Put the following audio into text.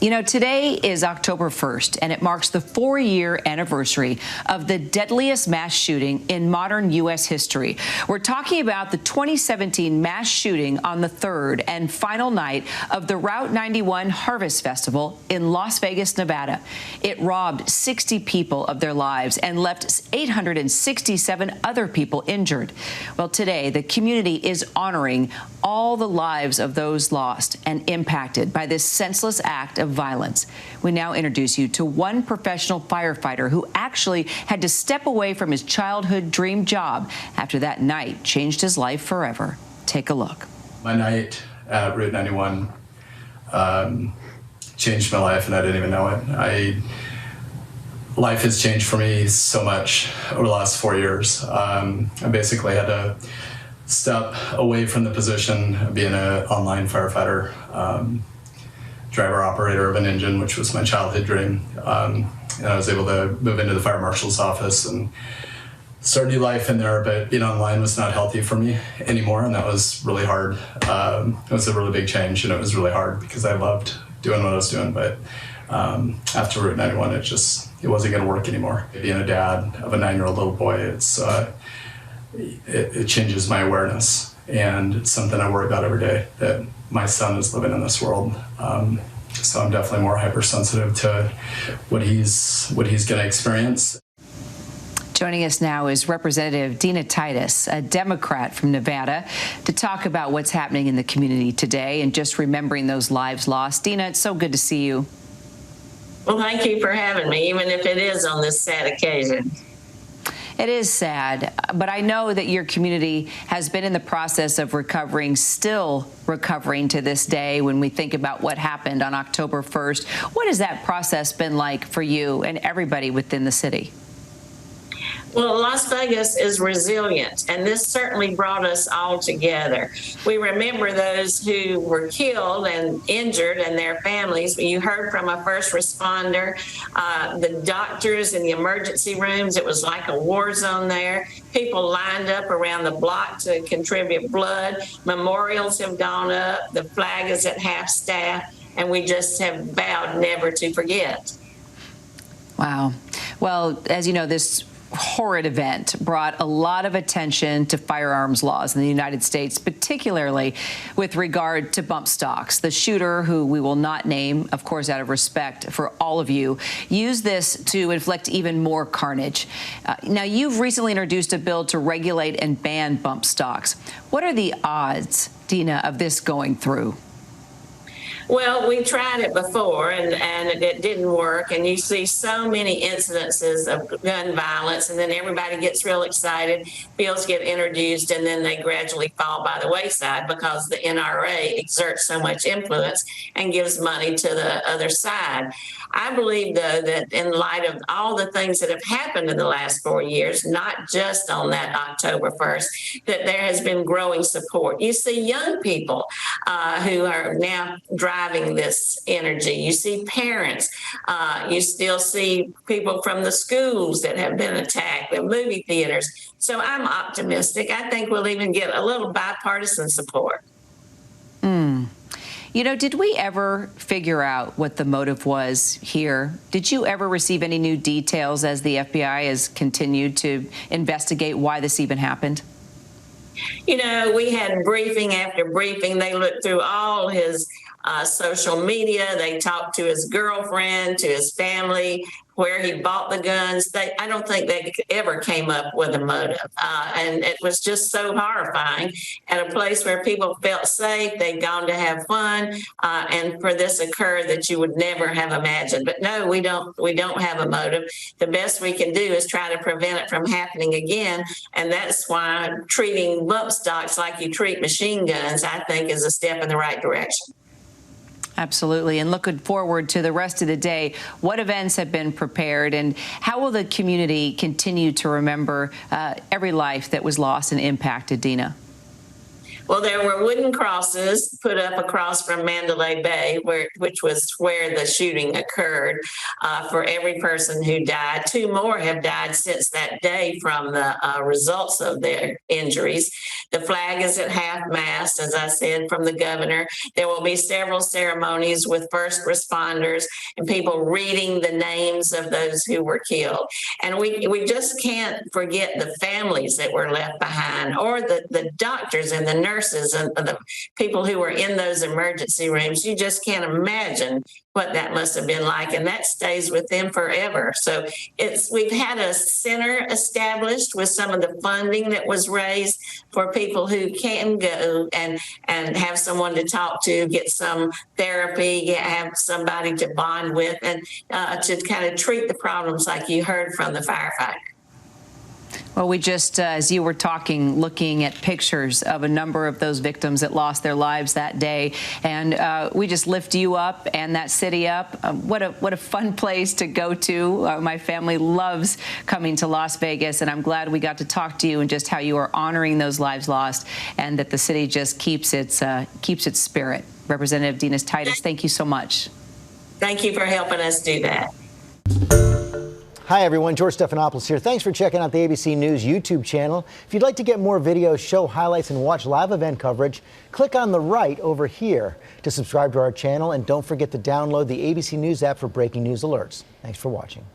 You know, today is October 1st, and it marks the 4-year anniversary of the deadliest mass shooting in modern U.S. history. We're talking about the 2017 mass shooting on the third and final night of the Route 91 Harvest Festival in Las Vegas, Nevada. It robbed 60 people of their lives and left 867 other people injured. Well, today, the community is honoring all the lives of those lost and impacted by this senseless act of violence. We now introduce you to one professional firefighter who actually had to step away from his childhood dream job after that night changed his life forever. Take a look. My night at Route 91 changed my life, and I didn't even know it. Life has changed for me so much over the last 4 years. I basically had to step away from the position of being an online firefighter, driver-operator of an engine, which was my childhood dream. And I was able to move into the fire marshal's office and start a new life in there, but being online was not healthy for me anymore, and that was really hard. It was a really big change, and it was really hard because I loved doing what I was doing, but after Route 91, it wasn't going to work anymore. Being a dad of a 9-year-old little boy, it changes my awareness, and it's something I worry about every day, that my son is living in this world. So I'm definitely more hypersensitive to what he's going to experience. Joining us now is Representative Dina Titus, a Democrat from Nevada, to talk about what's happening in the community today and just remembering those lives lost. Dina, it's so good to see you. Well, thank you for having me, even if it is on this sad occasion. It is sad, but I know that your community has been in the process of recovering, still recovering to this day when we think about what happened on October 1st. What has that process been like for you and everybody within the city? Well, Las Vegas is resilient, and this certainly brought us all together. We remember those who were killed and injured and their families. You heard from a first responder, the doctors in the emergency rooms. It was like a war zone there. People lined up around the block to contribute blood. Memorials have gone up. The flag is at half staff, and we just have vowed never to forget. Wow. Well, as you know, this horrid event brought a lot of attention to firearms laws in the United States, particularly with regard to bump stocks. The shooter, who we will not name, of course, out of respect for all of you, used this to inflict even more carnage. Now, you've recently introduced a bill to regulate and ban bump stocks. What are the odds, Dina, of this going through? Well, we tried it before, and it didn't work, and you see so many incidences of gun violence, and then everybody gets real excited, bills get introduced, and then they gradually fall by the wayside because the NRA exerts so much influence and gives money to the other side. I believe, though, that in light of all the things that have happened in the last 4 years, not just on that October 1st, that there has been growing support. You see young people who are now driving this energy. You see parents. You still see people from the schools that have been attacked, the movie theaters. So I'm optimistic. I think we'll even get a little bipartisan support. You know, did we ever figure out what the motive was here? Did you ever receive any new details as the FBI has continued to investigate why this even happened? You know, we had briefing after briefing. They looked through all his social media. They talked to his girlfriend, to his family, where he bought the guns. I don't think they ever came up with a motive. And it was just so horrifying at a place where people felt safe. They'd gone to have fun. And for this occur that you would never have imagined. But no, we don't have a motive. The best we can do is try to prevent it from happening again. And that's why treating bump stocks like you treat machine guns, I think, is a step in the right direction. Absolutely. And looking forward to the rest of the day, what events have been prepared and how will the community continue to remember every life that was lost and impacted, Dina? Well, there were wooden crosses put up across from Mandalay Bay, which was where the shooting occurred, for every person who died. 2 more have died since that day from the results of their injuries. The flag is at half-mast, as I said, from the governor. There will be several ceremonies with first responders and people reading the names of those who were killed. And we just can't forget the families that were left behind, or the doctors and the nurses and the people who were in those emergency rooms. You just can't imagine what that must have been like, and that stays with them forever. So we've had a center established with some of the funding that was raised for people who can go and have someone to talk to, get some therapy, have somebody to bond with, and to kind of treat the problems like you heard from the firefighter. Well, we just, as you were talking, looking at pictures of a number of those victims that lost their lives that day, and we just lift you up and that city up. What a fun place to go to. My family loves coming to Las Vegas, and I'm glad we got to talk to you and just how you are honoring those lives lost, and that the city just keeps its spirit. Representative Dina Titus, thank you so much. Thank you for helping us do that. Hi, everyone. George Stephanopoulos here. Thanks for checking out the ABC News YouTube channel. If you'd like to get more videos, show highlights, and watch live event coverage, click on the right over here to subscribe to our channel. And don't forget to download the ABC News app for breaking news alerts. Thanks for watching.